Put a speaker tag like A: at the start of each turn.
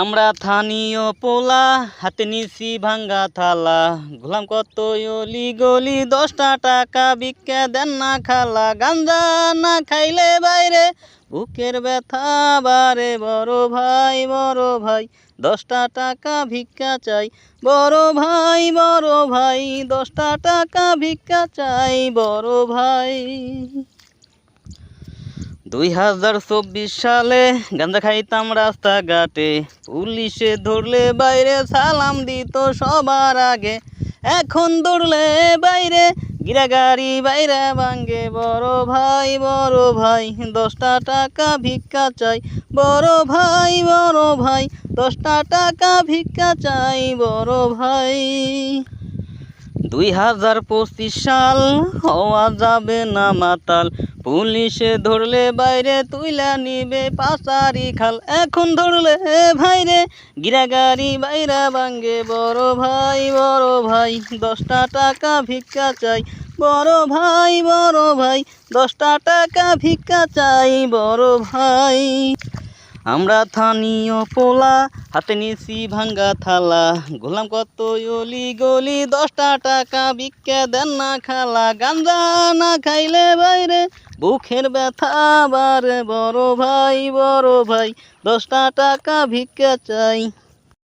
A: আমরা স্থানীয় পোলা, হাতে নিছি ভাঙ্গা থালা, ঘুরলাম কত অলি গলি, 10টা টাকা ভিক্ষা দেন না খালা। গাঞ্জা না খাইলে বাইরে বুকের ব্যথা বারে, বড় ভাই 10টা টাকা ভিক্ষা চাই, বড় ভাই 10টা টাকা ভিক্ষা চাই বড় ভাই। 2024 সালে গাঁজা খাইতাম রাস্তাঘাটে, পুলিশে ধরলে বাইরে সালাম দিত সবার আগে। এখন ধরলে বাইরে গিরাগাড়ি বাইরে ভাঙ্গে, বড় ভাই 10টা টাকা ভিক্ষা চাই, বড় ভাই 10টা টাকা ভিক্ষা চাই বড় ভাই। 2025 সাল হওয়া যাবে না মাতাল, পুলিশে ধরলে বাইরে তুইলা নিবে পাচারি খাল। এখন ধরলে ভাইরে গিরাগাড়ি বাইরা ভাঙ্গে, বড় ভাই 10টা টাকা ভিক্ষা চাই, বড় ভাই 10টা টাকা ভিক্ষা চাই বড় ভাই। আমরা স্থানীয় পোলা, হাতে নিছি ভাঙ্গা থালা, ঘুরলাম কত অলি গলি, 10টা টাকা ভিক্ষা দেন না খালা। গাঞ্জা না খাইলে বাইরে বুকের ব্যথা বারে, বড় ভাই 10টা টাকা ভিক্ষা চাই।